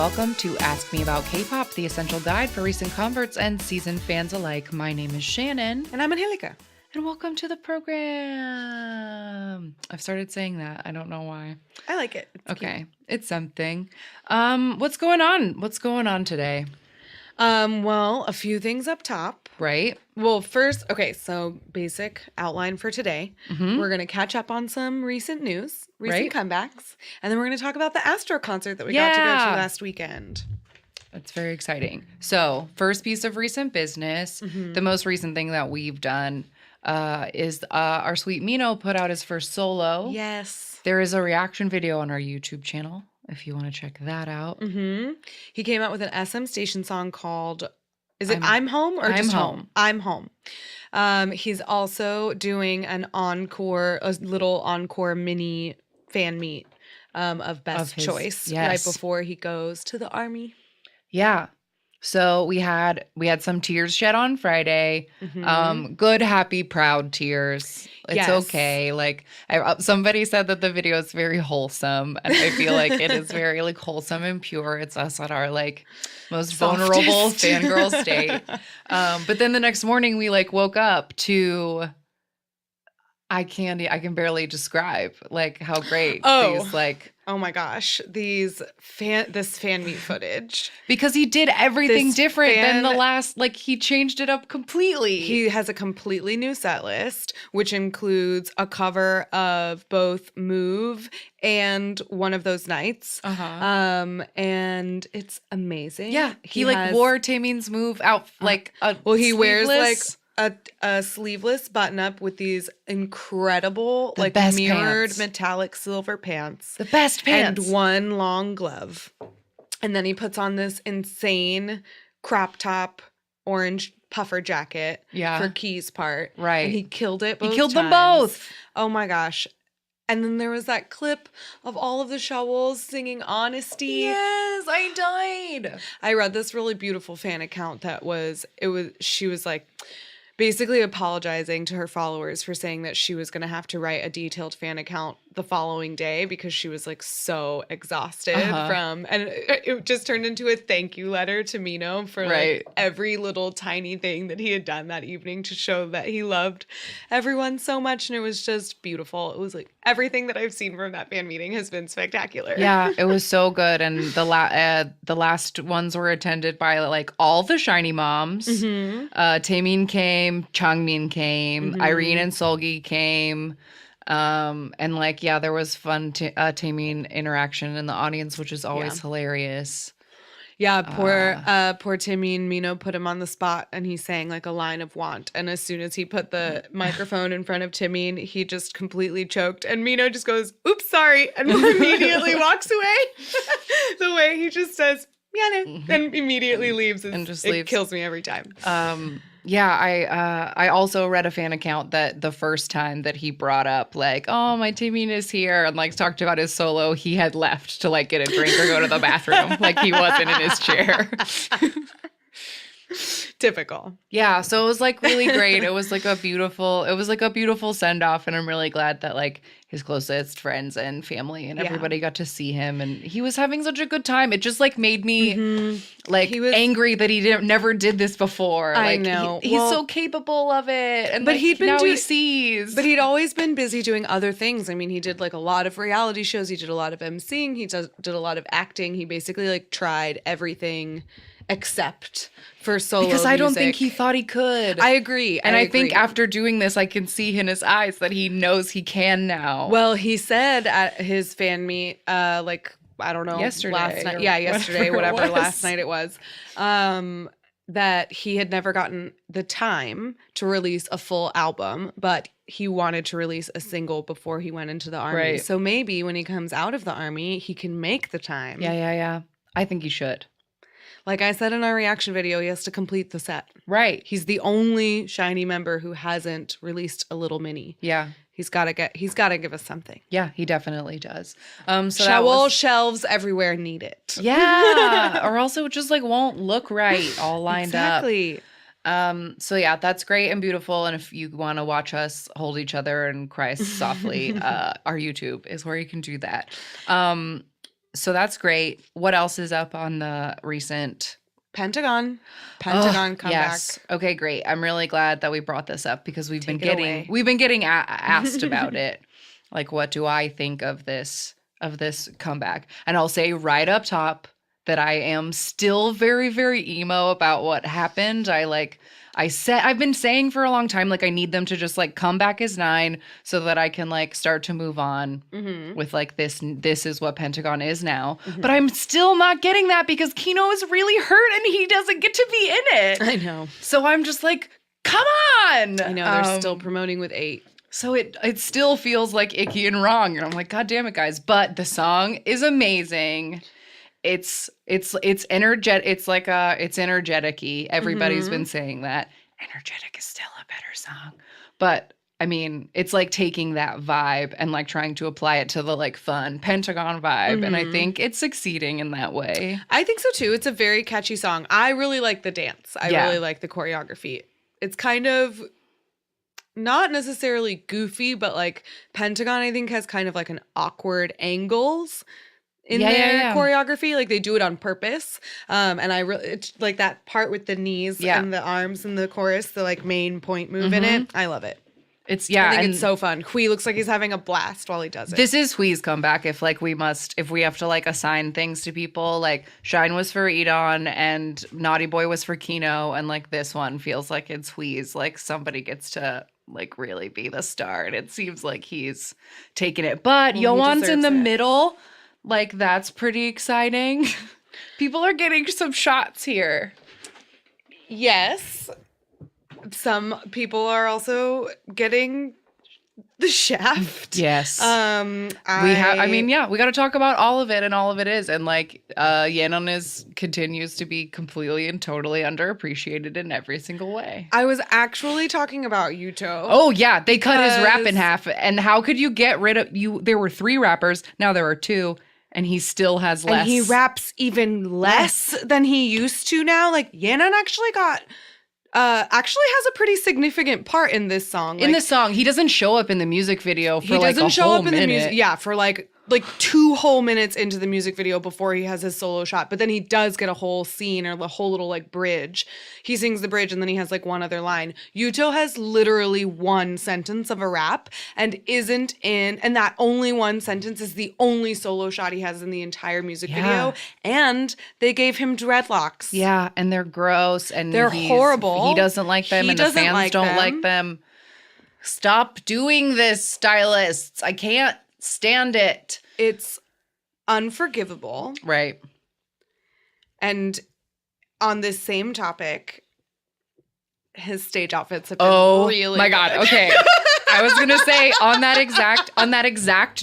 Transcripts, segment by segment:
welcome to Ask Me About K-Pop, the essential guide for recent converts and seasoned fans alike. My name is Shannon. And I'm Angelica. And welcome to the program. I've started saying that. I don't know why. I like it. It's okay. cute. It's something. What's going on? What's going on today? Well, a few things up top. Right? Well, first, okay, so basic outline for today. We're going to catch up on some recent news, recent comebacks, and then we're going to talk about the Astro concert that we got to go to last weekend. That's very exciting. So, first piece of recent business, the most recent thing that we've done is our sweet Mino put out his first solo. Yes. There is a reaction video on our YouTube channel if you want to check that out. He came out with an SM Station song called, is it I'm Home or I'm just Home? I'm Home. He's also doing an encore, a little encore mini fan meet of Best Choice right before he goes to the army. Yeah. So we had some tears shed on Friday. Good, happy, proud tears. It's okay. Like somebody said that the video is very wholesome, and I feel like it is very like wholesome and pure. It's us at our like most vulnerable fangirl state. But then the next morning we like woke up to I can barely describe like how great these like. Oh my gosh, this fan meet footage. Because he did everything different than the last, like he changed it up completely. He has a completely new set list, which includes a cover of both Move and One of Those Nights. And it's amazing. Yeah, he wore Taemin's Move out like a he wears like a sleeveless button-up with these incredible, like mirrored metallic silver pants. The best pants. And one long glove. And then he puts on this insane crop top orange puffer jacket for Key's part. Right. And he killed it both He killed times. them both. Oh my gosh. And then there was that clip of all of the Shawls singing Honesty. Yes, I died. I read this really beautiful fan account she was like basically apologizing to her followers for saying that she was going to have to write a detailed fan account the following day because she was like so exhausted and it just turned into a thank you letter to Mino for like every little tiny thing that he had done that evening to show that he loved everyone so much, and it was just beautiful. It was like everything that I've seen from that fan meeting has been spectacular. Yeah, it was so good, and the last ones were attended by like all the Shiny moms. Taemin came, Changmin came, Irene and Seulgi came. And like, yeah, there was fun Taemin interaction in the audience, which is always hilarious. Yeah, poor Taemin. Mino put him on the spot, and he sang like a line of Want. And as soon as he put the microphone in front of Taemin, he just completely choked. And Mino just goes, "Oops, sorry," and immediately walks away. The way he just says, "Miane," and immediately leaves. It kills me every time. Yeah, I also read a fan account that the first time that he brought up like, oh, my Taemin is here, and like talked about his solo, he had left to like get a drink or go to the bathroom. Like he wasn't in his chair. Typical. Yeah, so it was like really great. It was like a beautiful send off, and I'm really glad that like his closest friends and family and everybody got to see him, and he was having such a good time. It just like made me like angry that he never did this before. I like, know he's so capable of it, and but like, he sees. But he'd always been busy doing other things. I mean, he did like a lot of reality shows. He did a lot of emceeing. He did a lot of acting. He basically like tried everything except for solo because I don't music. think he thought he could. I agree. And I think after doing this, I can see in his eyes that he knows he can now. Well, he said at his fan meet, like, I don't know, yesterday. Last night. Yeah, yesterday, whatever last night it was, that he had never gotten the time to release a full album, but he wanted to release a single before he went into the army. Right. So maybe when he comes out of the army, he can make the time. Yeah. I think he should. Like I said in our reaction video, he has to complete the set. Right. He's the only Shiny member who hasn't released a little mini. Yeah. He's got to give us something. Yeah, he definitely does. So shelves everywhere need it. Yeah. Or else it just like won't look right all lined up. Exactly. So yeah, that's great and beautiful. And if you want to watch us hold each other and cry softly, our YouTube is where you can do that. So that's great. What else is up on the recent Pentagon comeback. Yes. Okay, great. I'm really glad that we brought this up because we've been away. getting asked about it. Like, what do I think of this comeback? And I'll say right up top that I am still very, very emo about what happened. I've been saying for a long time, like, I need them to just like come back as 9 so that I can like start to move on with like this is what Pentagon is now. But I'm still not getting that because Kino is really hurt and he doesn't get to be in it. I know. So I'm just like, come on. I know they're still promoting with 8. So it still feels like icky and wrong. And I'm like, God damn it, guys. But the song is amazing. It's energetic. It's energetic-y. Everybody's been saying that. Energetic is still a better song. But I mean, it's like taking that vibe and like trying to apply it to the like fun Pentagon vibe. And I think it's succeeding in that way. I think so too. It's a very catchy song. I really like the dance. I really like the choreography. It's kind of not necessarily goofy, but like Pentagon, I think, has kind of like an awkward angles in their choreography. Like they do it on purpose. And it's like that part with the knees and the arms in the chorus, the like main point move in it. I love it. I think it's so fun. Hui looks like he's having a blast while he does it. This is Hui's comeback. If we have to like assign things to people, like Shine was for Edon and Naughty Boy was for Kino, and like this one feels like it's Hui's. Like somebody gets to like really be the star, and it seems like he's taking it. But Yoan's in the middle. Like that's pretty exciting. People are getting some shots here. Yes. Some people are also getting the shaft. Yes. We got to talk about all of it, and all of it is. And like Yenon continues to be completely and totally underappreciated in every single way. I was actually talking about Yuto. Oh yeah, they cut his rap in half. And how could you get rid of there were 3 rappers, now there are 2. And he still has less. And he raps even less than he used to now. Like Yenon actually has a pretty significant part in this song. In this song, he doesn't show up in the music video for like a whole minute. Yeah, for like 2 whole minutes into the music video before he has his solo shot. But then he does get a whole scene or the whole little like bridge. He sings the bridge and then he has like one other line. Yuto has literally 1 sentence of a rap and and that only 1 sentence is the only solo shot he has in the entire music video. And they gave him dreadlocks. Yeah, and they're gross and they're horrible. He doesn't like them and the fans don't like them. Stop doing this, stylists. I can't stand it. It's unforgivable. Right. And on this same topic, his stage outfits have been really my God. Okay. I was going to say on that exact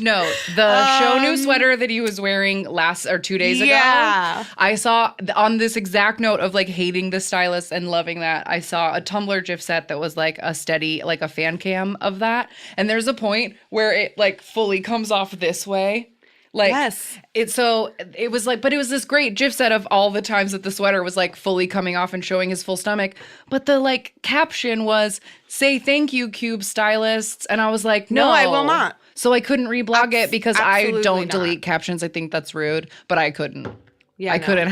note, the Shonu sweater that he was wearing 2 days ago, I saw on this exact note of like hating the stylist and loving that, I saw a Tumblr GIF set that was like a steady, like a fan cam of that. And there's a point where it like fully comes off this way. Like, yes. It was like, but it was this great GIF set of all the times that the sweater was like fully coming off and showing his full stomach. But the like caption was, "Say thank you, Cube stylists." And I was like, no, I will not. So I couldn't reblog it because I don't delete captions. I think that's rude, but I couldn't. Yeah, I couldn't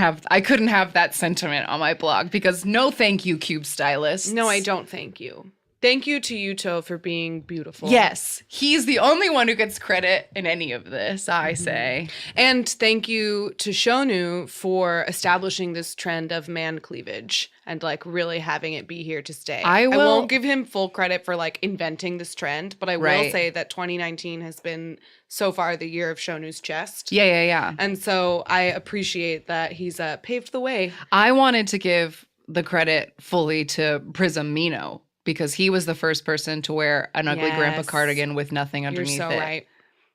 have that sentiment on my blog because no thank you, Cube stylists. No, I don't thank you. Thank you to Yuto for being beautiful. Yes. He's the only one who gets credit in any of this, I say. And thank you to Shonu for establishing this trend of man cleavage and like really having it be here to stay. I won't give him full credit for like inventing this trend, but I will say that 2019 has been so far the year of Shonu's chest. Yeah. And so I appreciate that he's paved the way. I wanted to give the credit fully to Prism Mino, because he was the first person to wear an ugly grandpa cardigan with nothing underneath it. You're so right.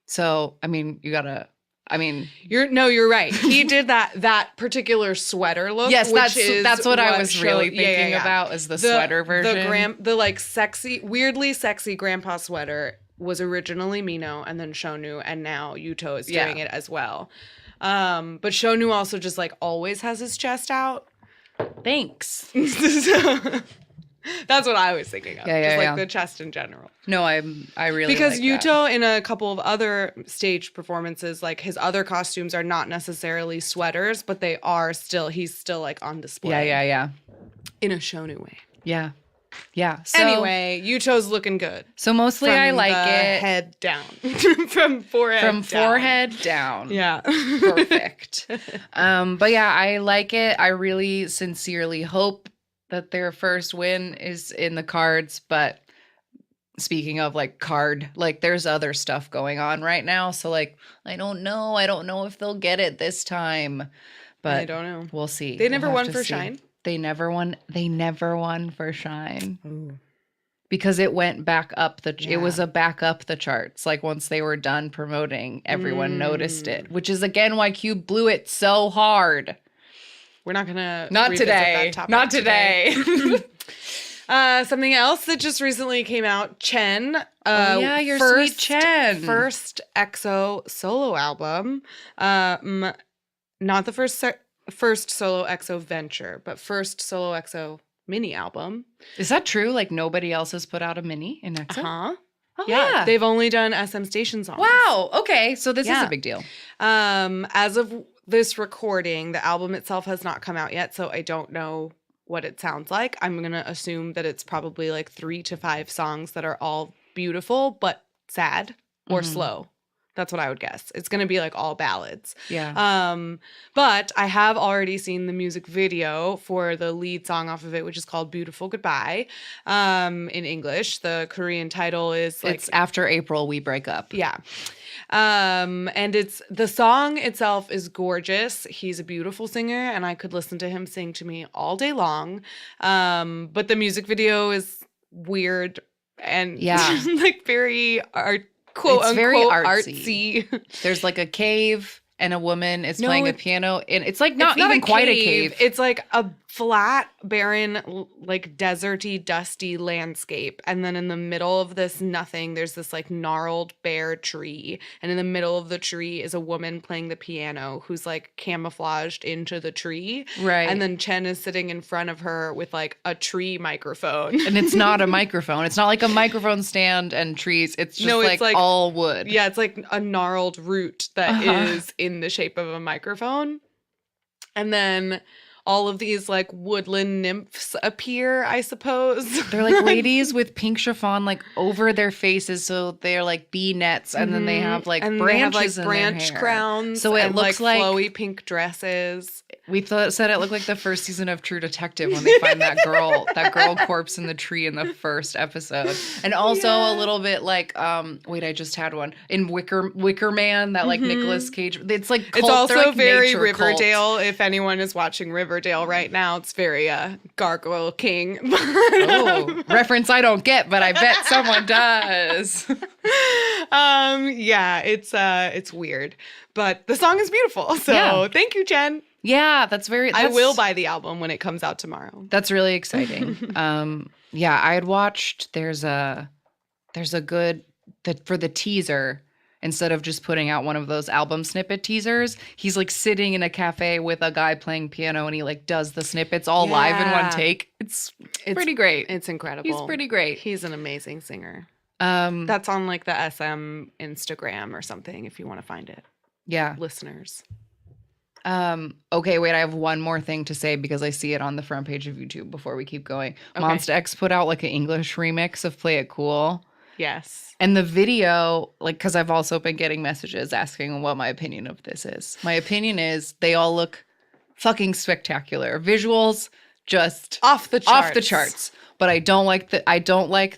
So, I mean, you're right. He did that particular sweater look. Yes, that's what I was really thinking about is the sweater version. The like weirdly sexy grandpa sweater was originally Mino and then Shonu, and now Yuto is doing it as well. But Shonu also just like always has his chest out. Thanks. That's what I was thinking of. Yeah, just like the chest in general. No, I really because like Yuto in a couple of other stage performances, like his other costumes are not necessarily sweaters, but he's still like on display. Yeah. In a shonu way. Yeah. Yeah. So, anyway, Yuto's looking good. So mostly I like it. Head down. From forehead down. Yeah. Perfect. But yeah, I like it. I really sincerely hope that their first win is in the cards. But speaking of like there's other stuff going on right now. So like, I don't know. I don't know if they'll get it this time. But I don't know. We'll see. They never won for Shine. They never won for Shine. Ooh. Because it went back up it was a back up the charts. Like once they were done promoting, everyone noticed it, which is again why Cube blew it so hard. We're not gonna not today. Not today. Something else that just recently came out, Chen. Your sweet Chen. First EXO solo album. Not the first solo EXO venture, but first solo EXO mini album. Is that true? Like nobody else has put out a mini in EXO? Uh-huh. Oh, yeah. They've only done SM Station songs. Wow. Okay. So this is a big deal. As of this recording, the album itself has not come out yet, so I don't know what it sounds like. I'm going to assume that it's probably like 3 to 5 songs that are all beautiful but sad or slow. That's what I would guess. It's going to be like all ballads. Yeah. But I have already seen the music video for the lead song off of it, which is called Beautiful Goodbye, in English. The Korean title is like... It's After April We Break Up. Yeah. And the song itself is gorgeous. He's a beautiful singer and I could listen to him sing to me all day long. But the music video is weird and like very quote it's unquote very artsy. There's like a cave and a woman is playing a piano and it's like not even quite a cave. It's like a flat, barren, like deserty, dusty landscape. And then in the middle of this nothing, there's this like gnarled bare tree. And in the middle of the tree is a woman playing the piano who's like camouflaged into the tree. Right. And then Chen is sitting in front of her with like a tree microphone. And it's not a microphone. It's not like a microphone stand and trees. It's just it's like all wood. Yeah, it's like a gnarled root that is in the shape of a microphone. And then all of these like woodland nymphs appear, I suppose. They're like ladies with pink chiffon like over their faces, so they're like bee nets, and then they have like branches they have, like, in branch their hair. crowns. So it looks like flowy pink dresses. We said it looked like the first season of True Detective when they find that girl corpse in the tree in the first episode, and also a little bit like I just had one in Wicker Man, that like Nicolas Cage. It's like cult, it's also like very Riverdale. If anyone is watching Riverdale right now, it's very Gargoyle King. Reference I don't get, but I bet someone does. It's weird, but the song is beautiful. So thank you, Jen. Yeah, I will buy the album when it comes out tomorrow. That's really exciting. I had watched. There's a good for the teaser. Instead of just putting out one of those album snippet teasers, he's like sitting in a cafe with a guy playing piano and he like does the snippets all live in one take. It's pretty great. It's incredible. He's pretty great. He's an amazing singer. That's on like the SM Instagram or something if you want to find it. Yeah. Listeners. Okay, wait, I have one more thing to say because I see it on the front page of YouTube before we keep going. Okay. Monsta X put out like an English remix of Play It Cool. Yes. And the video, like, because I've also been getting messages asking what my opinion of this is. My opinion is they all look fucking spectacular. Visuals just off the charts. But I don't like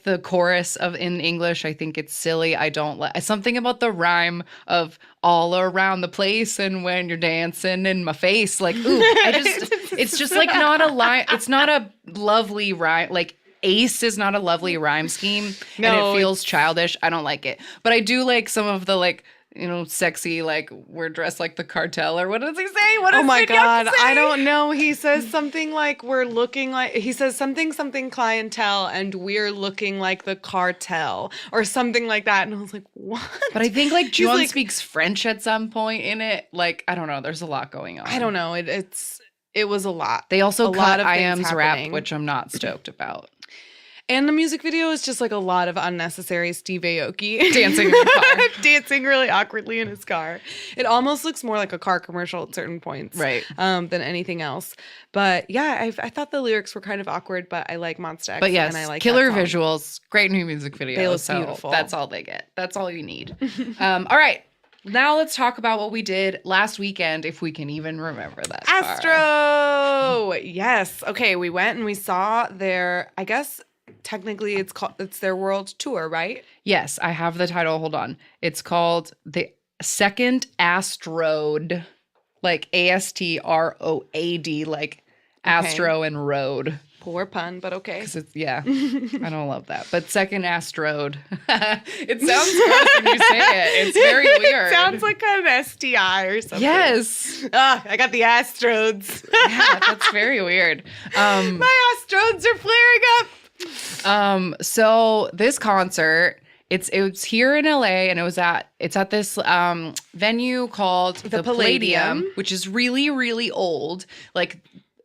the chorus in English. I think it's silly. I don't like something about the rhyme of all around the place and when you're dancing in my face. Like, ooh, it's just like not a line. It's not a lovely rhyme. Like, Ace is not a lovely rhyme scheme. No, and it feels childish. I don't like it. But I do like some of the like, sexy, like we're dressed like the cartel, or what does he say? What does God, I don't know. He says something like he says something clientele and we're looking like the cartel or something like that. And I was like, what? But I think like Juan speaks French at some point in it. Like, I don't know. There's a lot going on. I don't know. It was a lot. They also cut I Am's rap, which I'm not stoked about. And the music video is just like a lot of unnecessary Steve Aoki dancing in the car. Dancing really awkwardly in his car. It almost looks more like a car commercial at certain points. Right. Than anything else. But yeah, I thought the lyrics were kind of awkward, but I like Monsta X. But yes, and I like killer visuals, great new music video. They look beautiful. That's all they get. That's all you need. All right. Now let's talk about what we did last weekend, if we can even remember that. Astro! Yes. Okay, we went and we saw their, I guess technically it's their world tour, right? Yes, I have the title. Hold on. It's called the Second Astrode, like ASTROAD, like Astro and Road. Poor pun, but okay. Yeah, I don't love that. But Second Astrode. It sounds gross when you say it. It's very weird. It sounds like an STI or something. Yes. I got the Astrodes. Yeah, that's very weird. My Astrodes are flaring up. So this concert, it was here in LA, and it's at this venue called the Palladium, which is really, really old. Like,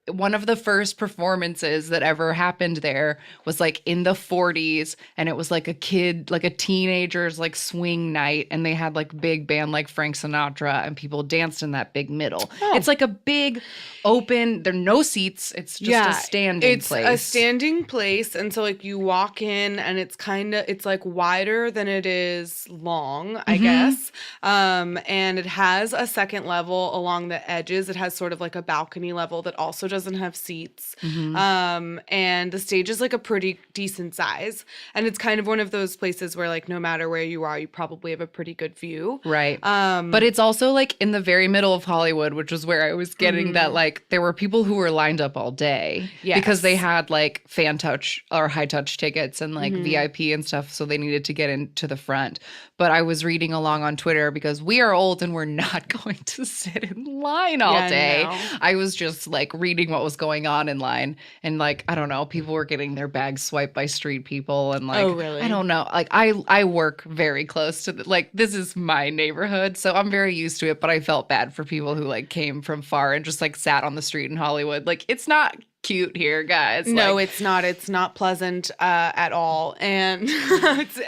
one of the first performances that ever happened there was like in the 40s, and it was like a teenager's like swing night, and they had like big band like Frank Sinatra, and people danced in that big middle. Oh. It's like a big open, there are no seats. It's just a standing place. It's a standing place, and so like you walk in, and it's like wider than it is long, I guess. And it has a second level along the edges. It has sort of like a balcony level that also doesn't have seats. And the stage is like a pretty decent size, and it's kind of one of those places where like no matter where you are, you probably have a pretty good view, right? But it's also like in the very middle of Hollywood, which is where I was getting that like there were people who were lined up all day because they had like fan touch or high touch tickets and like VIP and stuff, so they needed to get into the front. But I was reading along on Twitter because we are old and we're not going to sit in line all day. No. I was just like reading what was going on in line, and like I don't know, people were getting their bags swiped by street people, and like I don't know, like I work very close to like this is my neighborhood, so I'm very used to it. But I felt bad for people who like came from far and just like sat on the street in Hollywood. Like it's not cute here, guys. No, it's not. It's not pleasant at all. And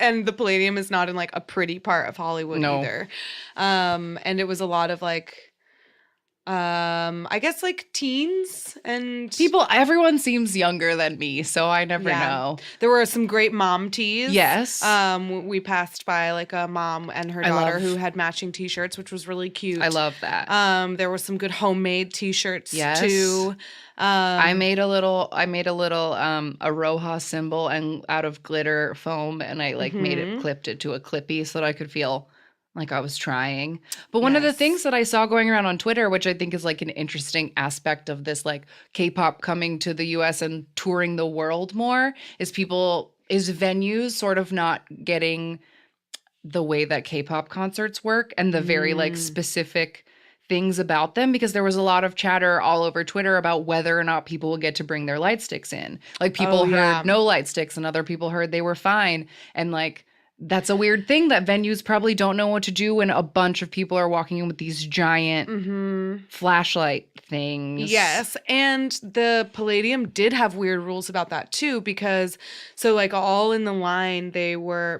and the Palladium is not in like a pretty part of Hollywood either. And it was a lot of like I guess like teens and people. Everyone seems younger than me, so I never know. There were some great mom tees. Yes. We passed by like a mom and her daughter who had matching t-shirts, which was really cute. I love that. There were some good homemade t-shirts too. I made a little Aroha symbol and out of glitter foam, and I like made it, clipped it to a clippy so that I could feel like I was trying. But one of the things that I saw going around on Twitter, which I think is like an interesting aspect of this like K-pop coming to the US and touring the world more, is venues sort of not getting the way that K-pop concerts work and the very like specific things about them, because there was a lot of chatter all over Twitter about whether or not people will get to bring their light sticks in. Like people heard no light sticks and other people heard they were fine. And like, that's a weird thing that venues probably don't know what to do when a bunch of people are walking in with these giant flashlight things. Yes, and the Palladium did have weird rules about that too, because so like all in the line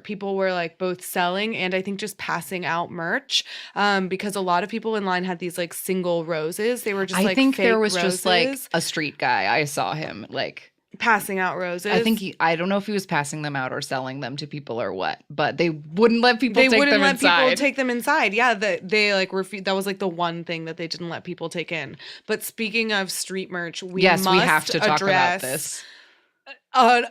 people were like both selling and I think just passing out merch, because a lot of people in line had these like single roses. They were just I think fake there was roses. Just like a street guy. I saw him like passing out roses. I don't know if he was passing them out or selling them to people or what, but they wouldn't let people take them inside. They wouldn't let people take them inside. Yeah, they like refused. That was like the one thing that they didn't let people take in. But speaking of street merch, we have to talk about this. A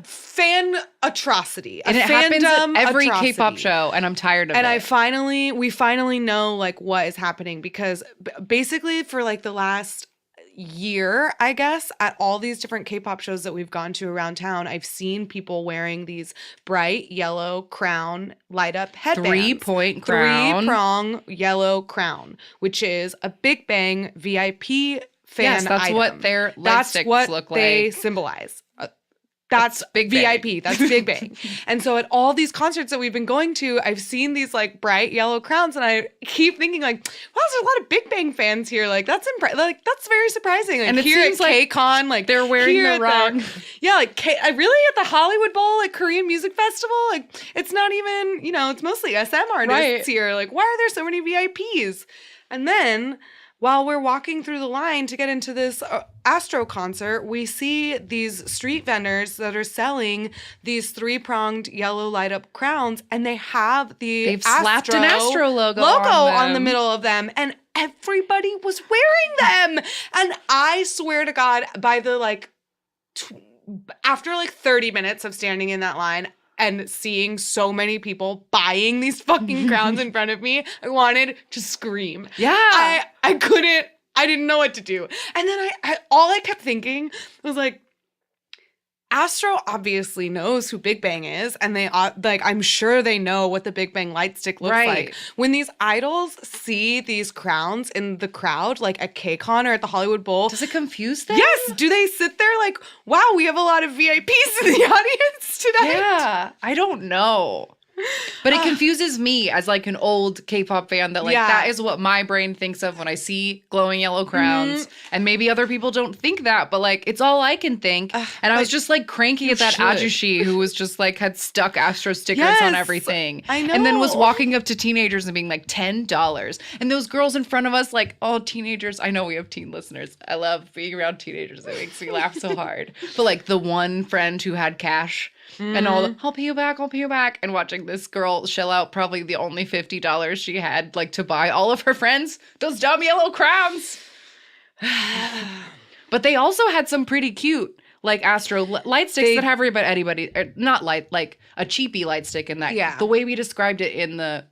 fan atrocity. And it happens at every K-pop show, and I'm tired of it. And we finally know like what is happening, because basically for like the last year, I guess, at all these different K-pop shows that we've gone to around town, I've seen people wearing these bright yellow crown light up headbands. 3-point crown. 3-prong yellow crown, which is a Big Bang VIP fan item. What their light sticks look like. They symbolize. That's Big VIP. Bang. That's Big Bang. And so at all these concerts that we've been going to, I've seen these like bright yellow crowns, and I keep thinking like, wow, there's a lot of Big Bang fans here. Like that's that's very surprising. Like, And it here seems at like K-Con, like they're wearing here the at wrong. I really at the Hollywood Bowl, like Korean Music Festival, like it's not even, it's mostly SM artists here. Like, why are there so many VIPs? And then while we're walking through the line to get into this Astro concert, we see these street vendors that are selling these 3-pronged yellow light-up crowns, and they have They've slapped an Astro logo on the middle of them, and everybody was wearing them. And I swear to God, by the after 30 minutes of standing in that line and seeing so many people buying these fucking crowns in front of me, I wanted to scream. Yeah. I couldn't. I didn't know what to do. And then all I kept thinking was like, Astro obviously knows who Big Bang is, and they I'm sure they know what the Big Bang light stick looks like. When these idols see these crowns in the crowd, like at K-Con or at the Hollywood Bowl, does it confuse them? Yes. Do they sit there like, wow, we have a lot of VIPs in the audience tonight? Yeah, I don't know. But it confuses me as an old K-pop fan that that is what my brain thinks of when I see glowing yellow crowns. Mm-hmm. And maybe other people don't think that, but it's all I can think. And I was just cranky at that ajushi who was just had stuck Astro stickers on everything. I know. And then was walking up to teenagers and being $10. And those girls in front of us oh, teenagers. I know we have teen listeners. I love being around teenagers. It makes me laugh so hard. But the one friend who had cash and all I'll pay you back. And watching this girl shell out probably the only $50 she had to buy all of her friends those dumb yellow crowns. But they also had some pretty cute Astro light sticks that have anybody not light a cheapy light stick in that. Yeah. The way we described it in the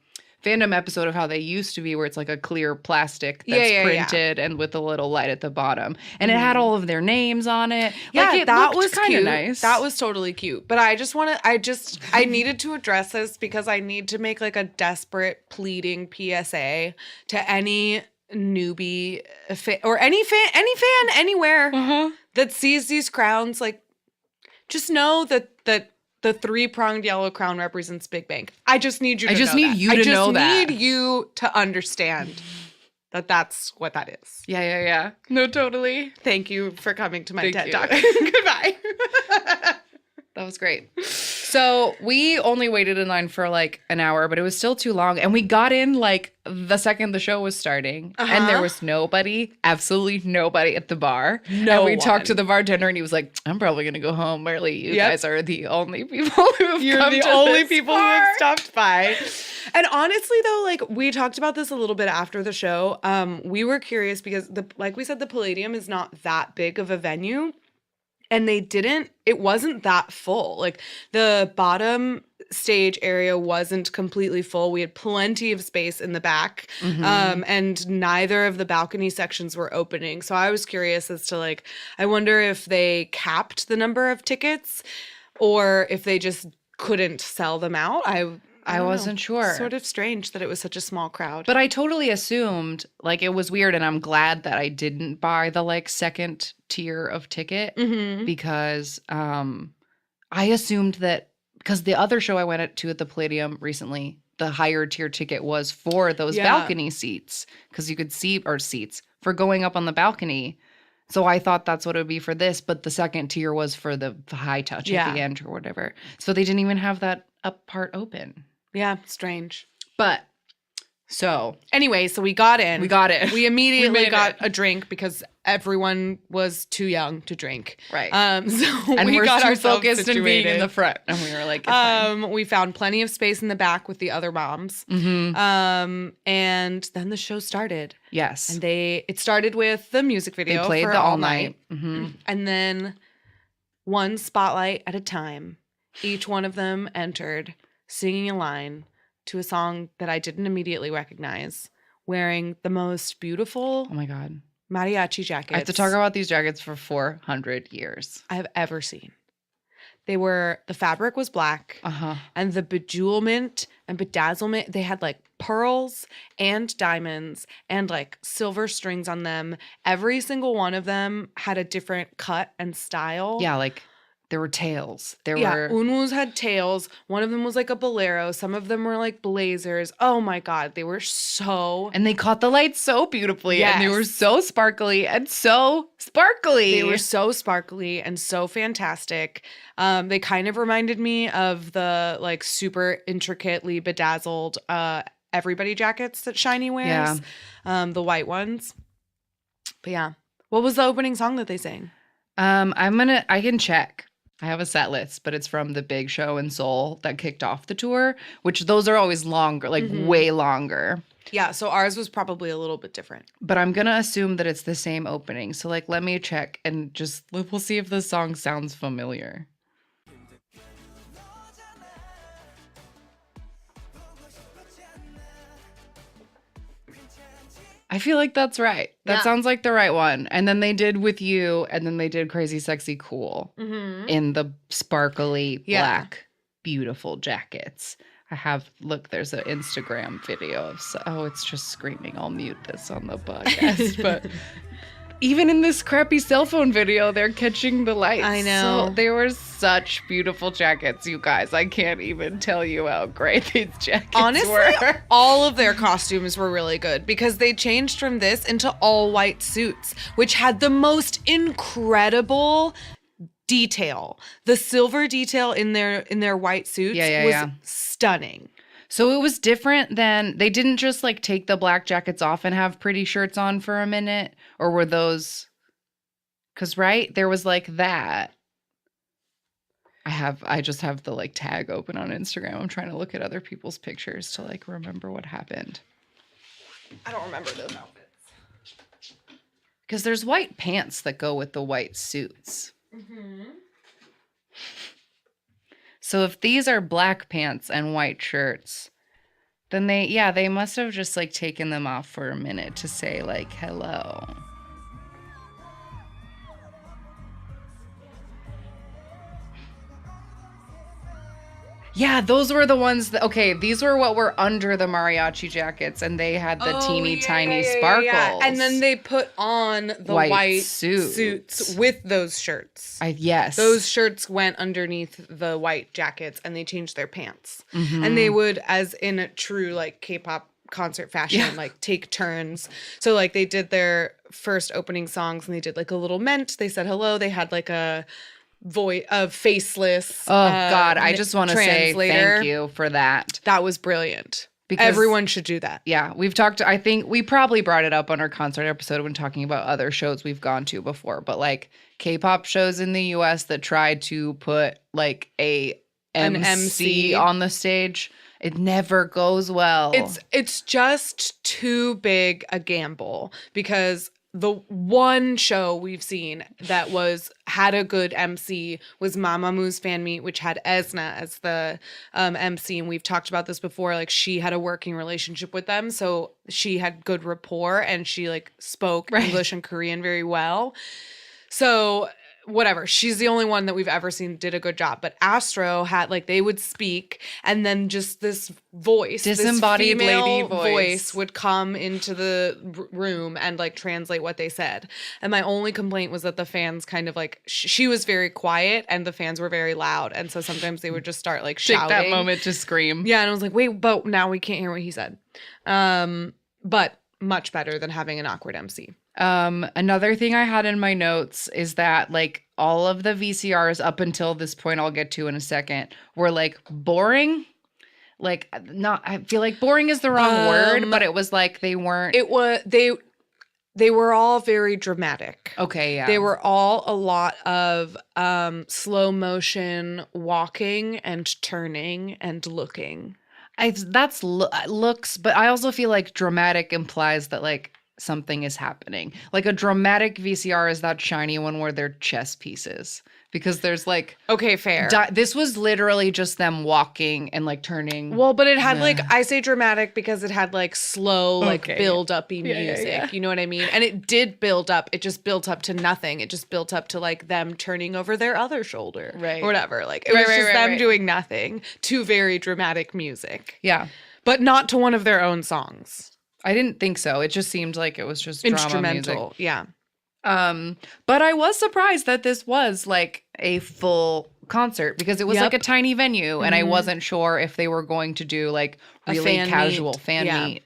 fandom episode of how they used to be, where it's a clear plastic that's printed and with a little light at the bottom, and it had all of their names on it. Yeah, that was kind of cute. nice. That was totally cute. But I needed to address this because I need to make a desperate pleading PSA to any newbie or any fan anywhere that sees these crowns. Just know that the 3-pronged yellow crown represents Big Bang. I just need you to know that. I just need you to understand that that's what that is. Yeah. No, totally. Thank you for coming to my TED Talk. Goodbye. That was great. So we only waited in line for an hour, but it was still too long. And we got in the second the show was starting. And there was absolutely nobody at the bar. And we talked to the bartender and he was like, I'm probably going to go home early. You guys are the only people who have You're come the to only this people bar. who have stopped by. And honestly, though, we talked about this a little bit after the show. We were curious because, like we said, the Palladium is not that big of a venue. And it wasn't that full. The bottom stage area wasn't completely full. We had plenty of space in the back. And neither of the balcony sections were opening. So I was curious as to I wonder if they capped the number of tickets or if they just couldn't sell them out. I wasn't sure. Sort of strange that it was such a small crowd. But I totally assumed it was weird, and I'm glad that I didn't buy the second tier of ticket because I assumed that because the other show I went to at the Palladium recently, the higher tier ticket was for those balcony seats because you could see seats for going up on the balcony. So I thought that's what it would be for this, but the second tier was for the high touch at the end or whatever. So they didn't even have that up part open. Yeah, strange. But so anyway, so we got in. We got it. We immediately got a drink because everyone was too young to drink. Right. So and we we're got too ourselves focused situated. in being in the front, and we were like, it's we found plenty of space in the back with the other moms. And then the show started. Yes. And it started with the music video. They played for the All Night. And then one spotlight at a time, each one of them entered, singing a line to a song that I didn't immediately recognize, wearing the most beautiful oh my God. mariachi jackets I have to talk about these jackets for 400 years. I have ever seen. The fabric was black, and the bejewelment and bedazzlement, they had pearls and diamonds and silver strings on them. Every single one of them had a different cut and style. Yeah, There were tails. Unwu's had tails. One of them was like a bolero. Some of them were like blazers. Oh my God. They were so... And they caught the light so beautifully. Yes. And they were so sparkly and so sparkly. They were so sparkly and so fantastic. They kind of reminded me of the like super intricately bedazzled everybody jackets that Shiny wears. Yeah. The white ones. But yeah. What was the opening song that they sang? I can check. I have a set list, but it's from the big show in Seoul that kicked off the tour, which those are always longer, like way longer. Yeah, so ours was probably a little bit different. But I'm going to assume that it's the same opening. So like, let me check and just, we'll see if the song sounds familiar. I feel like that's right. That sounds like the right one. And then they did With You, and then they did Crazy Sexy Cool in the sparkly black, beautiful jackets. Look, there's an Instagram video of, it's just screaming. I'll mute this on the podcast. But even in this crappy cell phone video, they're catching the lights. I know. So they were such beautiful jackets, you guys. I can't even tell you how great these jackets were. All of their costumes were really good because they changed from this into all white suits, which had the most incredible detail. The silver detail in their white suits was stunning. So it was different than, they didn't just like take the black jackets off and have pretty shirts on for a minute, or were those, because there was like that. I just have the like tag open on Instagram. I'm trying to look at other people's pictures to like remember what happened. I don't remember those outfits. Because there's white pants that go with the white suits. So if these are black pants and white shirts, then they must have just like taken them off for a minute to say like hello. Yeah, those were the ones that, these were what were under the mariachi jackets, and they had the teeny tiny sparkles. Yeah. And then they put on the white suits with those shirts. Yes. Those shirts went underneath the white jackets, and they changed their pants. And they would, as in a true like K-pop concert fashion, like take turns. So like they did their first opening songs, and they did like a little ment. They said hello. They had like a voice of faceless. Oh God, I just want to say thank you for that. That was brilliant. Because everyone should do that. Yeah, I think we probably brought it up on our concert episode when talking about other shows we've gone to before, but like K-pop shows in the US that tried to put like an MC on the stage, it never goes well. It's just too big a gamble, because the one show we've seen that had a good MC was Mamamoo's fan meet, which had Esna as the MC. And we've talked about this before. Like, she had a working relationship with them. So she had good rapport, and she like spoke English and Korean very well. So whatever. She's the only one that we've ever seen did a good job. But Astro had like, they would speak, and then just this voice, disembodied this female lady voice would come into the room and like translate what they said. And my only complaint was that the fans kind of like, she was very quiet and the fans were very loud. And so sometimes they would just start like shouting. Take that moment to scream. Yeah. And I was like, wait, but now we can't hear what he said. But much better than having an awkward MC. Another thing I had in my notes is that like all of the VCRs up until this point, I'll get to in a second, were like boring. Like I feel like boring is the wrong word, but it was like they weren't. They were all very dramatic. Okay, yeah. They were all a lot of slow motion walking and turning and looking. That's looks, but I also feel like dramatic implies that like something is happening. Like a dramatic VCR is that shiny one where they're chess pieces, because there's like, okay, fair. This was literally just them walking and like turning. Well, but it had like, I say dramatic because it had like slow, like build-up-y music. Yeah. You know what I mean? And it did build up. It just built up to nothing. It just built up to like them turning over their other shoulder, right? Or whatever. Like it was just them doing nothing to very dramatic music. Yeah, but not to one of their own songs. I didn't think so. It just seemed like it was just instrumental. Drama music. Yeah. But I was surprised that this was like a full concert because it was like a tiny venue, and I wasn't sure if they were going to do like really casual fan meet.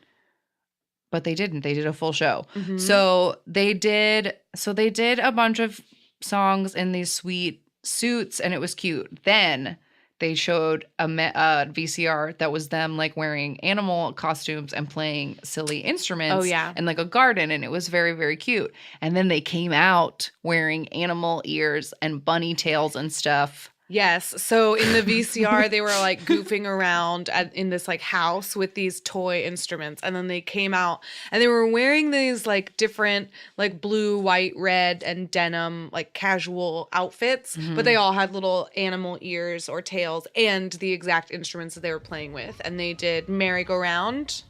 But they didn't. They did a full show. So they did a bunch of songs in these sweet suits, and it was cute. Then they showed a VCR that was them like wearing animal costumes and playing silly instruments in like a garden, and it was very, very cute. And then they came out wearing animal ears and bunny tails and stuff. Yes. So in the VCR, they were like goofing around in this like house with these toy instruments. And then they came out and they were wearing these like different like blue, white, red, and denim like casual outfits. But they all had little animal ears or tails and the exact instruments that they were playing with. And they did merry-go-round.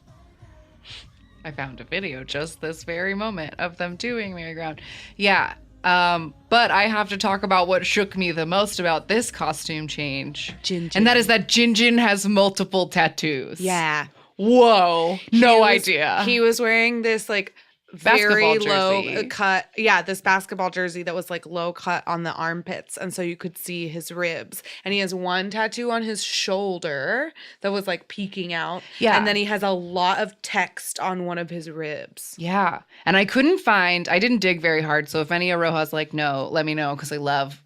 I found a video just this very moment of them doing merry-go-round. Yeah. But I have to talk about what shook me the most about this costume change. Jin. And that is that Jin has multiple tattoos. Yeah. Whoa. No idea. He was wearing this like very low cut. Yeah, this basketball jersey that was like low cut on the armpits. And so you could see his ribs. And he has one tattoo on his shoulder that was like peeking out. Yeah. And then he has a lot of text on one of his ribs. Yeah. And I didn't dig very hard. So if any Aroha's like, no, let me know because I love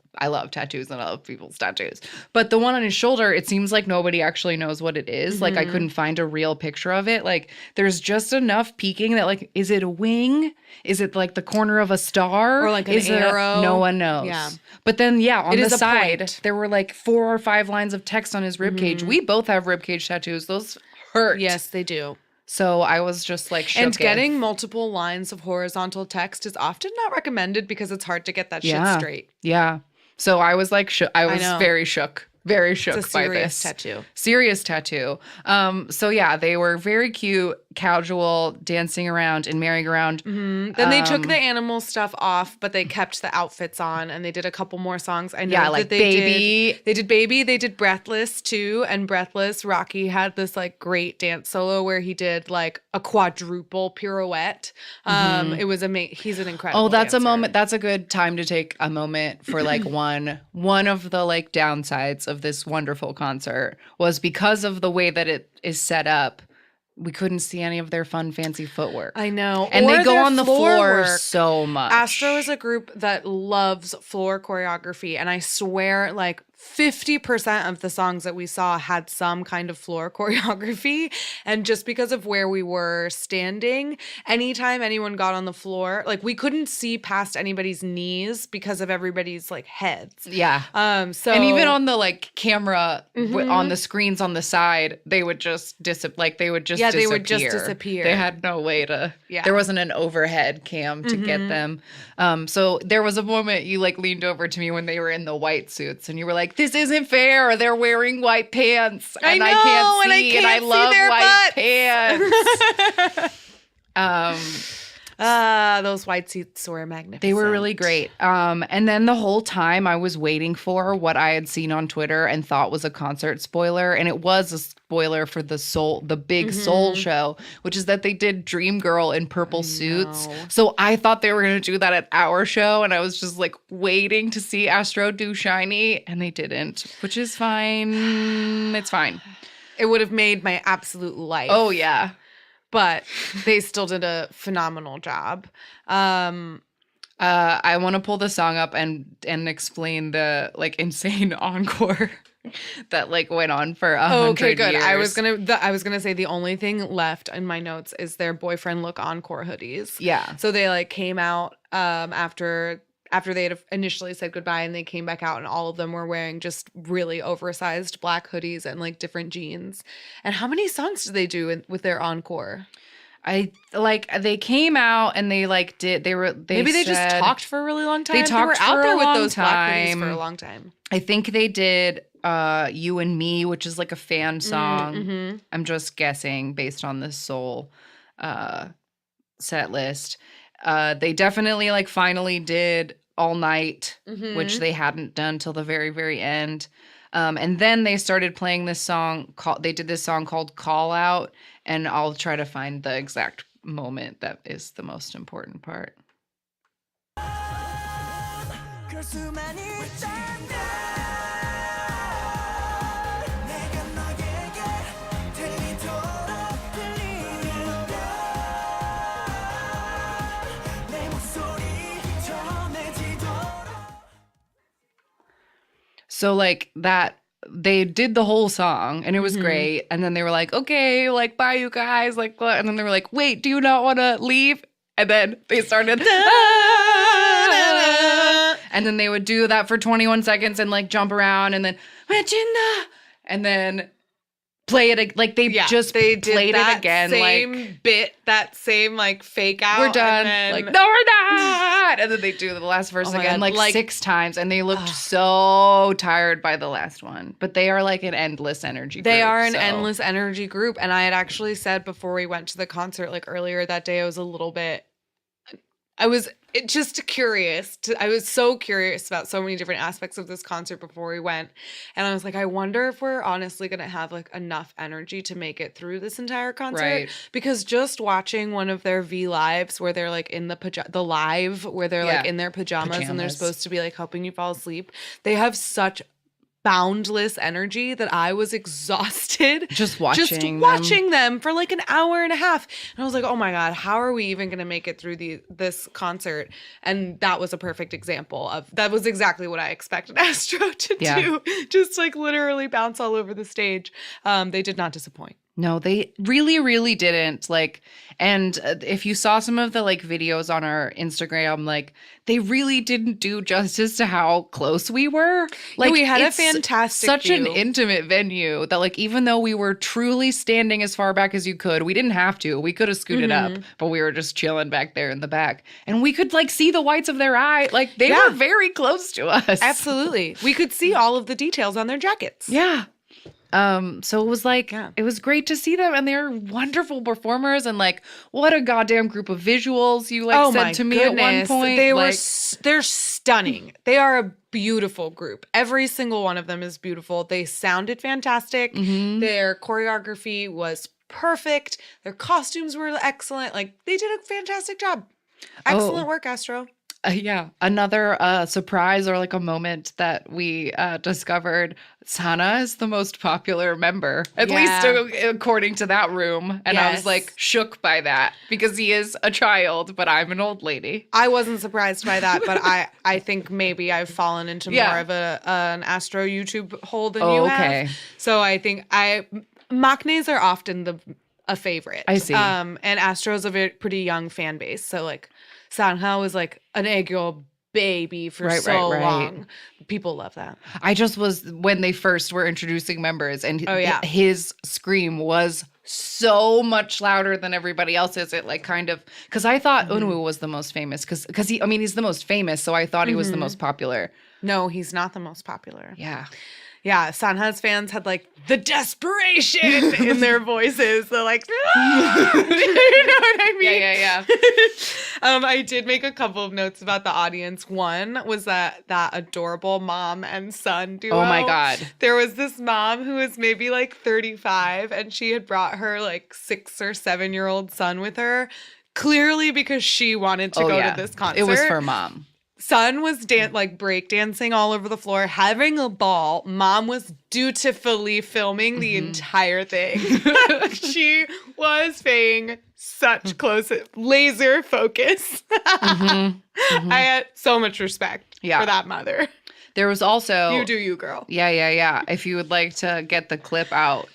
tattoos and I love people's tattoos. But the one on his shoulder, it seems like nobody actually knows what it is. Like I couldn't find a real picture of it. Like there's just enough peeking that like, is it a wing? Is it like the corner of a star? Or like an arrow? No one knows. Yeah. But then on the side, there were like 4 or 5 lines of text on his ribcage. We both have ribcage tattoos. Those hurt. Yes, they do. So I was just like shook. And getting multiple lines of horizontal text is often not recommended because it's hard to get that shit straight. Yeah. So I was like, I was very shook. Very shook it's a by serious this. tattoo. Serious tattoo. So yeah, they were very cute, casual, dancing around in merry-go-round. Then they took the animal stuff off, but they kept the outfits on, and they did a couple more songs. I know like that they did Baby. They did Breathless too, and Breathless, Rocky had this like great dance solo where he did like a quadruple pirouette. It was amazing. He's an incredible. Oh, that's dancer. a moment. That's a good time to take a moment for like one of the like downsides of this wonderful concert was because of the way that it is set up. We couldn't see any of their fun, fancy footwork. I know. And they go on the floor so much. Astro is a group that loves floor choreography. And I swear, like, 50% of the songs that we saw had some kind of floor choreography. And just because of where we were standing, anytime anyone got on the floor, like, we couldn't see past anybody's knees because of everybody's, like, heads. Yeah. And even on the, like, camera, on the screens on the side, they would just disappear. They would just disappear. They had no way to, there wasn't an overhead cam to get them. So there was a moment you, like, leaned over to me when they were in the white suits, and you were like, this isn't fair. They're wearing white pants. I can't see, and I love white pants. Those white suits were magnificent. They were really great. And then the whole time I was waiting for what I had seen on Twitter and thought was a concert spoiler. And it was a spoiler for the big Soul show, which is that they did Dream Girl in purple suits. So I thought they were going to do that at our show. And I was just like waiting to see Astro do Shiny. And they didn't, which is fine. It's fine. It would have made my absolute life. Oh, yeah. But they still did a phenomenal job. I want to pull the song up and explain the like insane encore that like went on for 100 okay, good. years. I was gonna say the only thing left in my notes is their boyfriend look encore hoodies. Yeah. So they like came out after they had initially said goodbye, and they came back out, and all of them were wearing just really oversized black hoodies and like different jeans. And how many songs did they do with their encore? They came out and they just talked for a really long time. They were out there with those black hoodies for a long time. I think they did You and Me, which is like a fan song. I'm just guessing based on this Soul set list. They definitely like finally did All Night, which they hadn't done till the very, very end. And then they started playing this song they did this song called Call Out, and I'll try to find the exact moment that is the most important part. So like that, they did the whole song and it was great. And then they were like, okay, like, bye you guys. Like, what? And then they were like, wait, do you not want to leave? And then they started, and then they would do that for 21 seconds and like jump around and then, and then play it like they played it again. Same like bit, that same like fake out. We're done. Then, like, no, we're not. And then they do the last verse again, God, like 6 times. And they looked so tired by the last one. But they are like an endless energy group. They are an endless energy group. And I had actually said before we went to the concert, like earlier that day, I was just curious. I was so curious about so many different aspects of this concert before we went. And I was like, I wonder if we're honestly going to have like enough energy to make it through this entire concert. Right. Because just watching one of their V lives where they're like in the live where they're like in their pajamas and they're supposed to be like helping you fall asleep. They have such boundless energy that I was exhausted just watching them for like an hour and a half. And I was like, oh my God, how are we even going to make it through this concert? And that was a perfect example of, that was exactly what I expected Astro to do. Just like literally bounce all over the stage. They did not disappoint. No, they really, really didn't. Like, and if you saw some of the like videos on our Instagram, like they really didn't do justice to how close we were. Like we had a fantastic such view. An intimate venue that like, even though we were truly standing as far back as you could, we didn't have to. We could have scooted up, but we were just chilling back there in the back. And we could like see the whites of their eye. Like they were very close to us. Absolutely. We could see all of the details on their jackets. Yeah. So it was like, it was great to see them and they're wonderful performers and like, what a goddamn group of visuals you like said to me at one point. They're stunning. They are a beautiful group. Every single one of them is beautiful. They sounded fantastic. Their choreography was perfect. Their costumes were excellent. Like they did a fantastic job. Excellent work, Astro. Another surprise or like a moment that we discovered, Sana is the most popular member, at least according to that room. And I was like shook by that because he is a child, but I'm an old lady. I wasn't surprised by that, but I think maybe I've fallen into more of an Astro YouTube hole than you have. So I think Maknaes are often a favorite. I see. And Astro's a pretty young fan base. So like Sanha was like an egg-yolk baby for so long. People love that. I just was, when they first were introducing members and his scream was so much louder than everybody else's. It like kind of, because I thought Unwoo was the most famous because he's the most famous. So I thought he was the most popular. No, he's not the most popular. Yeah. Yeah, Sanha's fans had like the desperation in their voices. They're like, you know what I mean? Yeah. I did make a couple of notes about the audience. One was that adorable mom and son duo. Oh my God. There was this mom who was maybe like 35 and she had brought her like 6 or 7-year-old son with her, clearly because she wanted to go to this concert. It was for mom. Son was break dancing all over the floor, having a ball. Mom was dutifully filming the entire thing. She was paying such close laser focus. I had so much respect for that mother. There was also... You do you, girl. Yeah. If you would like to get the clip out,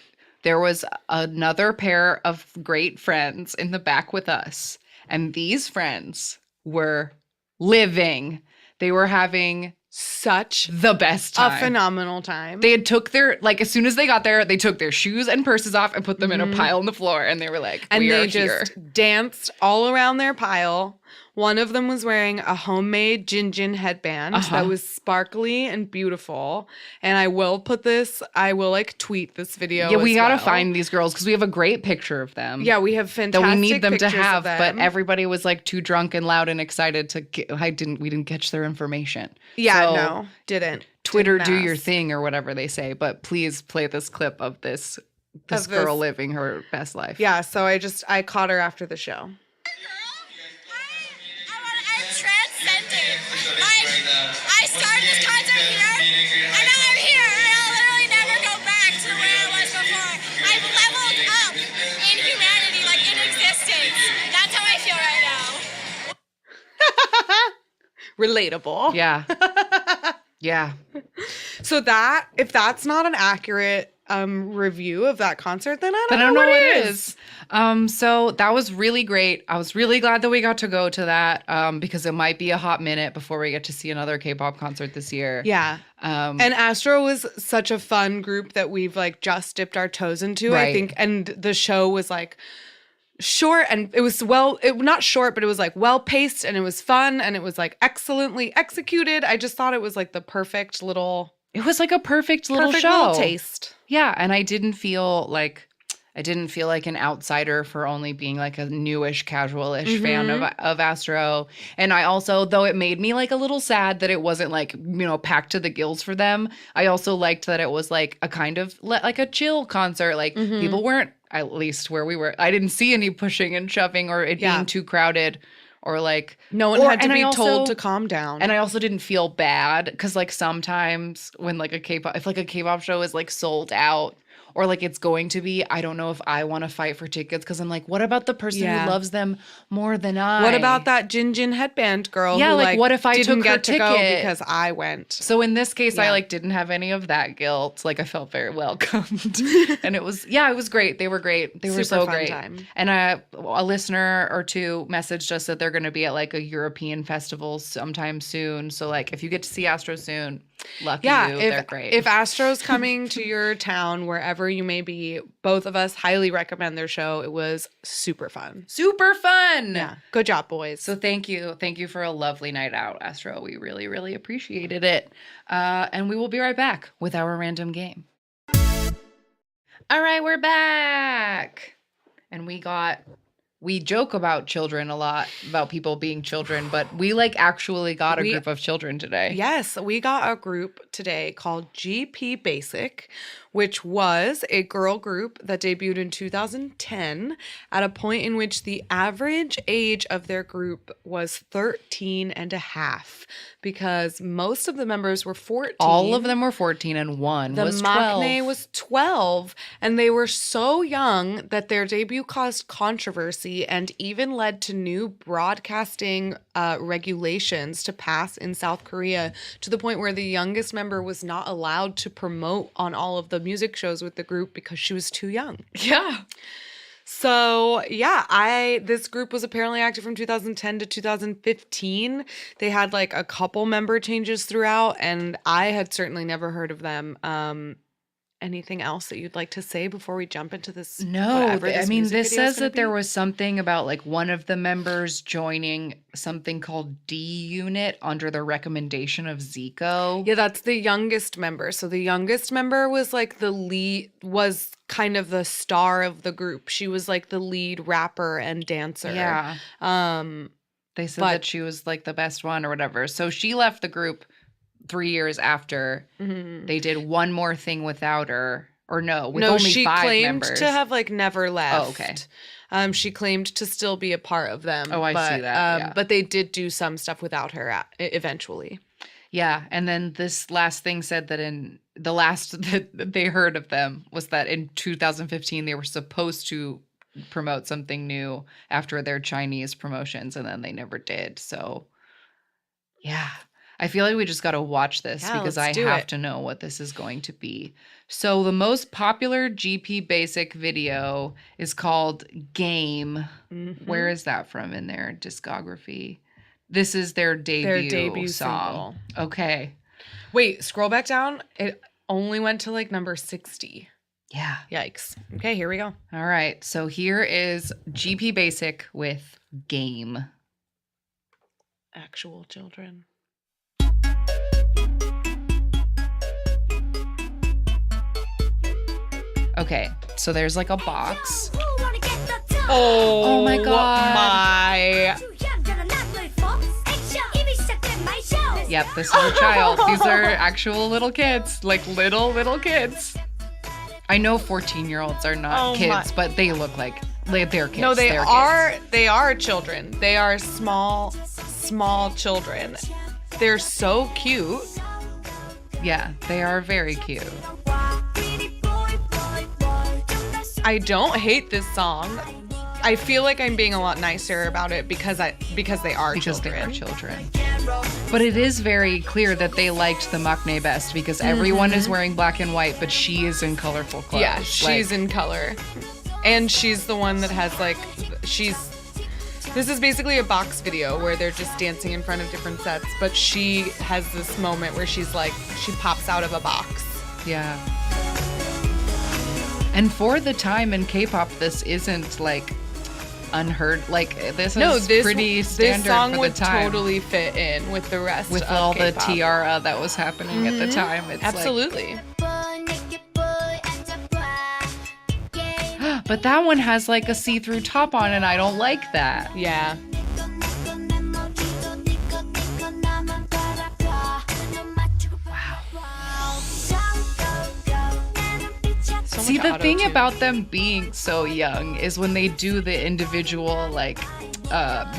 there was another pair of great friends in the back with us. And these friends were... living. They were having such the best time. A phenomenal time. They had took their, like, as soon as they got there, they took their shoes and purses off and put them in a pile on the floor. And they were like, and we they are just here. Danced all around their pile. One of them was wearing a homemade Jinjin headband that was sparkly and beautiful. And I will like tweet this video. Yeah, we got to find these girls because we have a great picture of them. Yeah, we have fantastic that we need them to have, them. But everybody was like too drunk and loud and excited to we didn't catch their information. Yeah, so didn't. Twitter, do your thing or whatever they say. But please play this clip of this girl living her best life. Yeah, so I caught her after the show. Transcendent. relatable. Yeah. Yeah. So if that's not an accurate review of that concert, then I don't know what it is. So that was really great. I was really glad that we got to go to that because it might be a hot minute before we get to see another K-pop concert this year. Yeah. And Astro was such a fun group that we've like just dipped our toes into, right. I think. And the show was like short, and it was not short, but it was like well paced, and it was fun, and it was like excellently executed. I just thought it was like the perfect little. It was like a perfect little show. Little taste. Yeah, and I didn't feel like an outsider for only being like a newish, casual-ish fan of Astro. And I also, though it made me like a little sad that it wasn't like, packed to the gills for them, I also liked that it was like a kind of like a chill concert. Like people weren't, at least where we were, I didn't see any pushing and shoving or it being too crowded. Or like no one had to be told to calm down. And I also didn't feel bad because like sometimes when like if like a K-pop show is like sold out or like it's going to be, I don't know if I want to fight for tickets because I'm like, what about the person who loves them more than I? What about that Jin Jin headband girl? Yeah, who, like what if I didn't took her get to ticket go because I went? So in this case, I like didn't have any of that guilt. Like I felt very welcomed, and it was great. They were great. They were so great. Time. And a listener or two messaged us that they're going to be at like a European festival sometime soon. So like if you get to see Astro soon, lucky you. They're great. If Astro's coming to your town, wherever you may be, both of us highly recommend their show. It was super fun. Super fun. Yeah. Good job, boys. So thank you. Thank you for a lovely night out, Astro. We really, really appreciated it. And we will be right back with our random game. All right, we're back. And we joke about children a lot, about people being children, but we like actually got a group of children today. Yes, we got a group today called GP Basic, which was a girl group that debuted in 2010 at a point in which the average age of their group was 13 and a half because most of the members were 14. All of them were 14 and one was 12. The maknae was 12, and they were so young that their debut caused controversy and even led to new broadcasting regulations to pass in South Korea to the point where the youngest member was not allowed to promote on all of the music shows with the group because she was too young. Yeah. So, yeah, this group was apparently active from 2010 to 2015. They had like a couple member changes throughout, and I had certainly never heard of them. Anything else that you'd like to say before we jump into this? No, I mean, this says that there was something about like one of the members joining something called D Unit under the recommendation of Zico. Yeah, that's the youngest member. So the youngest member was like the lead, was kind of the star of the group. She was like the lead rapper and dancer. Yeah. They said that she was like the best one or whatever. So she left the group 3 years after. They did one more thing without her, or no, with only 5 members. No, she claimed to have like never left. Oh, okay. She claimed to still be a part of them. Oh, I see that. Yeah. But they did do some stuff without her eventually. Yeah, and then this last thing said that in the last that they heard of them was that in 2015 they were supposed to promote something new after their Chinese promotions, and then they never did. So, yeah. I feel like we just got to watch this because I have to know what this is going to be. So the most popular GP Basic video is called Game. Where is that from in their discography? This is their debut song. Single. Okay. Wait, scroll back down. It only went to like number 60. Yeah. Yikes. Okay, here we go. All right. So here is GP Basic with Game. Actual children. Okay, so there's like a box. Oh my God. Yep, this is a child. These are actual little kids, like little kids. I know 14-year-olds are not kids, but they look like they're kids. No, they are children. They are small children. They're so cute. Yeah, they are very cute. I don't hate this song. I feel like I'm being a lot nicer about it because they are children. They are children. But it is very clear that they liked the maknae best because everyone is wearing black and white, but she is in colorful clothes. Yeah, she's in color. And she's the one that has like, this is basically a box video where they're just dancing in front of different sets, but she has this moment where she's like, she pops out of a box. Yeah. And for the time in K-pop, this isn't like unheard. Like this is pretty standard. This song for the would time. Totally fit in with the rest with of all K-pop. the tiara that was happening at the time. It's absolutely. But that one has like a see-through top on, and I don't like that. Yeah. See, the thing about them being so young is when they do the individual like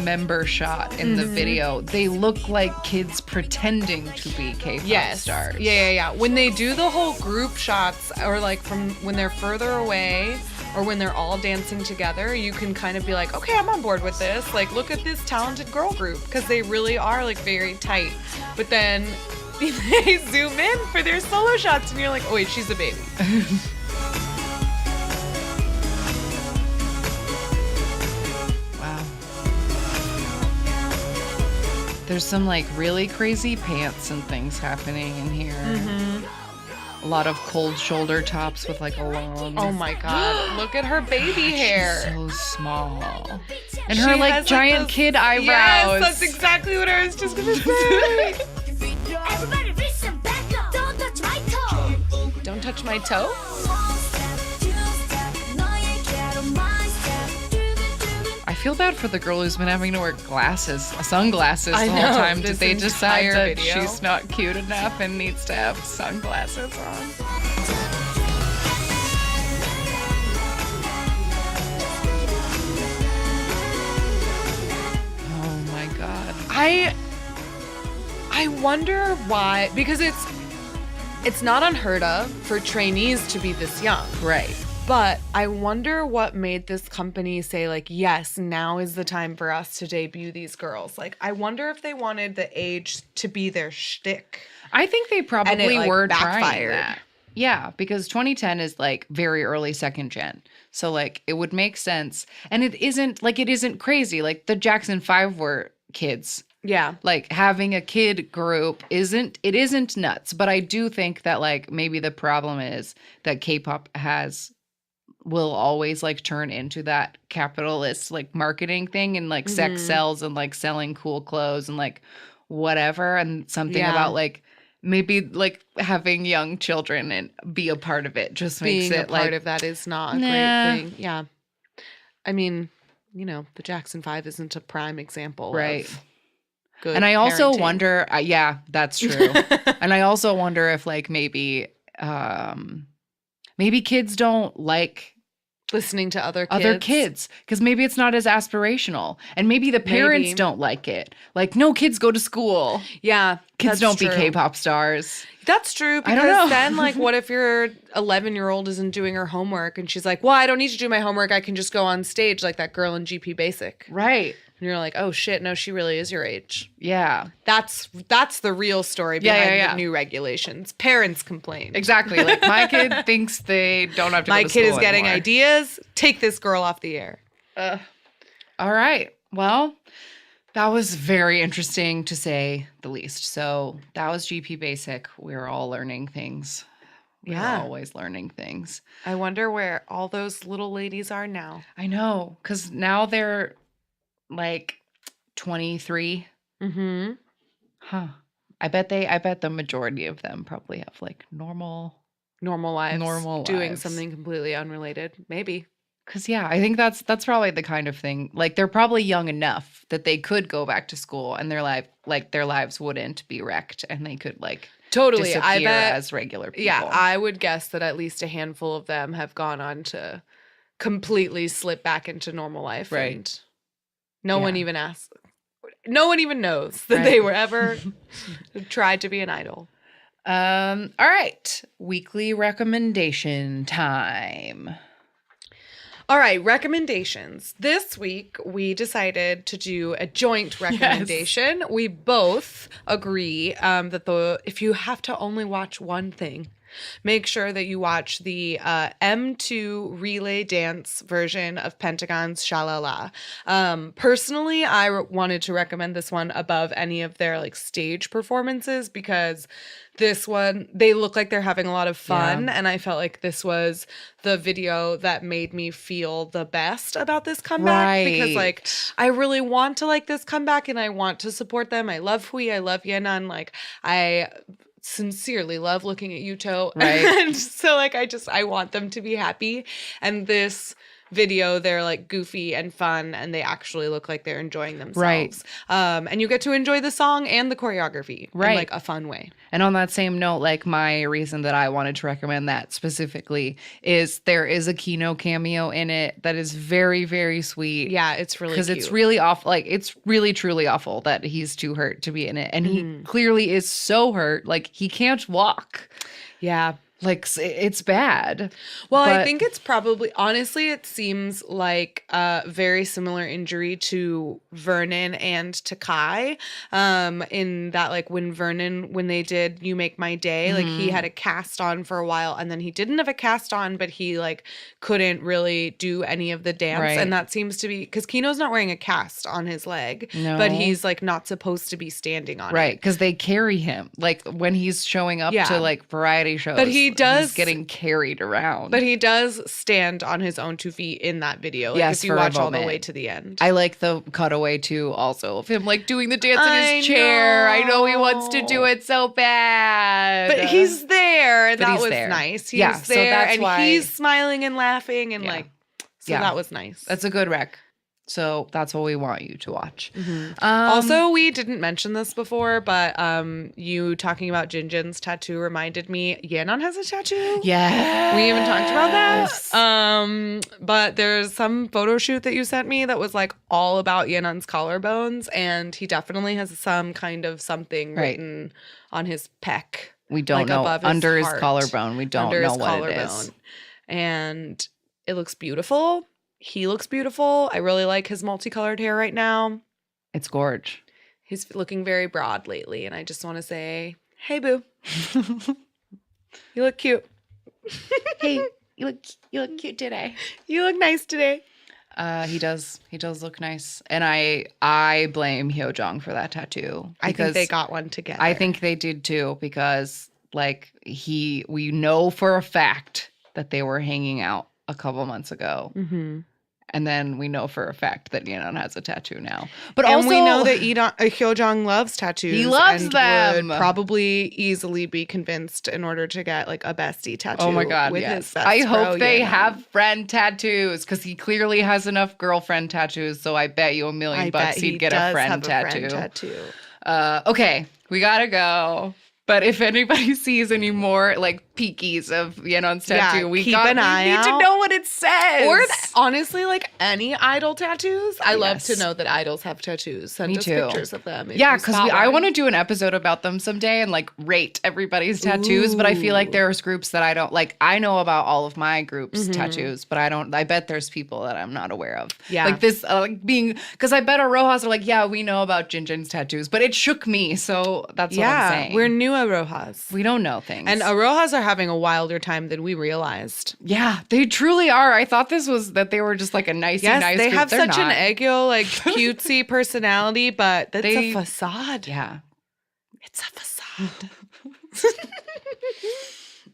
member shot in the video, they look like kids pretending to be K-pop stars. Yeah. When they do the whole group shots, or like from when they're further away, or when they're all dancing together, you can kind of be like, okay, I'm on board with this. Like, look at this talented girl group, because they really are like very tight. But then they zoom in for their solo shots, and you're like, oh wait, she's a baby. There's some like really crazy pants and things happening in here. A lot of cold shoulder tops with like a long. Oh my god! Look at her baby hair. She's so small, and her like giant those, kid eyebrows. Yes, that's exactly what I was just gonna say. Everybody listen back up. Don't touch my toe. Don't touch my toe. I feel bad for the girl who's been having to wear sunglasses the whole time. Did they decide that she's not cute enough and needs to have sunglasses on? Oh my god. I wonder why, because it's not unheard of for trainees to be this young. Right. But I wonder what made this company say, like, yes, now is the time for us to debut these girls. Like, I wonder if they wanted the age to be their shtick. I think they probably were trying backfired. that. Yeah, because 2010 is like very early second gen. So like it would make sense. And it isn't crazy. Like the Jackson 5 were kids. Yeah. Like having a kid group isn't nuts. But I do think that like maybe the problem is that K-pop will always like turn into that capitalist like marketing thing, and like sex sells, and like selling cool clothes and like whatever, and something about like maybe like having young children and be a part of it just makes it like part of that is not a great thing. Yeah. I mean, you know, the Jackson 5 isn't a prime example of good and I also parenting. wonder that's true. And I also wonder if like maybe kids don't like listening to other kids because maybe it's not as aspirational, and maybe the parents don't like it. Like, no, kids go to school. Yeah, kids don't be K-pop stars. That's true, because then like what if your 11-year-old isn't doing her homework and she's like, well, I don't need to do my homework, I can just go on stage like that girl in GP Basic. Right. And you're like, oh shit, no, she really is your age. Yeah. That's the real story behind the new regulations. Parents complain. Exactly. Like, my kid thinks they don't have to go to school My kid is getting anymore. ideas. Take this girl off the air. All right. Well, that was very interesting to say the least. So that was GP Basic. We're all learning things. We're always learning things. I wonder where all those little ladies are now. I know, because now they're like 23. Mm-hmm. Huh. I bet the majority of them probably have like normal lives. Doing lives. something completely unrelated. Maybe. Because I think that's probably the kind of thing. Like, they're probably young enough that they could go back to school and their lives wouldn't be wrecked, and they could like totally disappear I bet, as regular people. Yeah, I would guess that at least a handful of them have gone on to completely slip back into normal life. Right. And no one even asks. No one even knows that they were ever tried to be an idol. All right. Weekly recommendation time. All right, recommendations. This week, we decided to do a joint recommendation. Yes. We both agree that if you have to only watch one thing, make sure that you watch the M2 relay dance version of Pentagon's Shalala. Personally, I wanted to recommend this one above any of their like stage performances because this one, they look like they're having a lot of fun. Yeah. And I felt like this was the video that made me feel the best about this comeback. Right. Because like, I really want to like this comeback and I want to support them. I love Hui. I love Yenan. Like, I sincerely love looking at Yuto. Right. And so like I want them to be happy. And this video, they're like goofy and fun and they actually look like they're enjoying themselves. Right. And you get to enjoy the song and the choreography in like a fun way. And on that same note, like my reason that I wanted to recommend that specifically is there is a Kino cameo in it that is very, very sweet. Yeah, it's really cute. Because it's really awful. Like it's really, truly awful that he's too hurt to be in it. And he clearly is so hurt. Like he can't walk. Yeah. Like, it's bad. Well, I think it's probably, honestly, it seems like a very similar injury to Vernon and to Kai. In that, like, when they did You Make My Day, like, he had a cast on for a while, and then he didn't have a cast on, but he, like, couldn't really do any of the dance. Right. And that seems to be, because Kino's not wearing a cast on his leg, but he's, like, not supposed to be standing on it. Right, because they carry him. Like, when he's showing up to, like, variety shows. But he's getting carried around. But he does stand on his own 2 feet in that video. Like, yes, if you watch all the way to the end. I like the cutaway too also of him like doing the dance in his chair. I know he wants to do it so bad. But he's there. And that was nice. He's there so that's and why... he's smiling and laughing and like so that was nice. That's a good rec. So that's what we want you to watch. Also, we didn't mention this before, but you talking about Jinjin's tattoo reminded me Yenon has a tattoo. Yeah. We haven't talked about that. But there's some photo shoot that you sent me that was like all about Yenon's collarbones, and he definitely has some kind of something written on his pec. We don't know. Under his collarbone. We don't know what it is. And it looks beautiful. He looks beautiful. I really like his multicolored hair right now. It's gorge. He's looking very broad lately, and I just want to say, hey, boo. You look cute. Hey, you look cute today. You look nice today. He does look nice. And I blame Hyojong for that tattoo. I think they got one together. I think they did too, because like we know for a fact that they were hanging out a couple months ago. And then we know for a fact that Yenon has a tattoo now. But and also we know that Hyojong loves tattoos. He loves and them. Would probably easily be convinced in order to get like a bestie tattoo. Oh my God, with yes. His best I hope they Yenon. have friend tattoos, because he clearly has enough girlfriend tattoos. So I bet you $1 million he'd get a friend tattoo. Okay, we gotta go. But if anybody sees any more like peekies of Yenon's tattoo, we need to know what it says. Or honestly, like any idol tattoos. I love to know that idols have tattoos. Send us pictures of them. Yeah, because I want to do an episode about them someday and like rate everybody's tattoos. But I feel like there's groups that I don't like. I know about all of my groups' tattoos, but I bet there's people that I'm not aware of. Yeah, like this, because I bet Arohas are like, yeah, we know about Jinjin's tattoos, but it shook me. So that's what I'm saying. We're new Arohas. We don't know things. And Arohas are having a wilder time than we realized. Yeah, they truly are. I thought that they were just like a nice they group. have They're such not. an eggyo, like cutesy personality, but that's a facade. Yeah. It's a facade.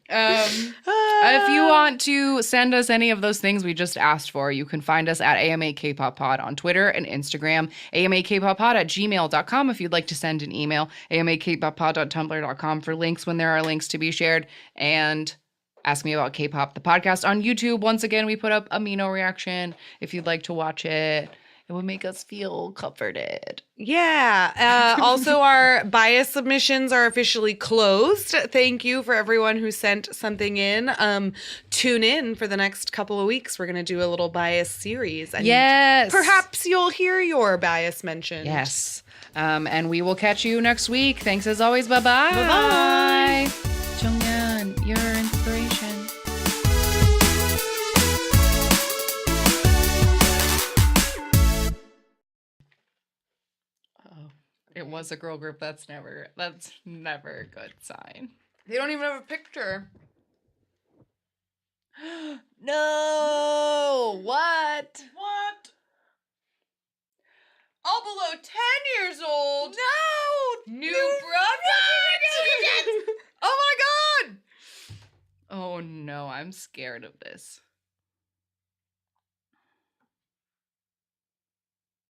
If you want to send us any of those things we just asked for, you can find us at AMA K-Pop Pod on Twitter and Instagram, amakpoppod@gmail.com if you'd like to send an email, amakpoppod.tumblr.com for links when there are links to be shared, and Ask Me About K-Pop, the podcast on YouTube. Once again, we put up a Mino reaction if you'd like to watch it. It would make us feel comforted. Yeah. Also, our bias submissions are officially closed. Thank you for everyone who sent something in. Tune in for the next couple of weeks. We're going to do a little bias series. And yes. Perhaps you'll hear your bias mentioned. Yes. And we will catch you next week. Thanks as always. Bye-bye. Bye-bye. Jonghyun, your inspiration. was a girl group, that's never a good sign. They don't even have a picture. No! What? What? All below 10 years old. No! New broadcast. Oh my god! Oh no, I'm scared of this.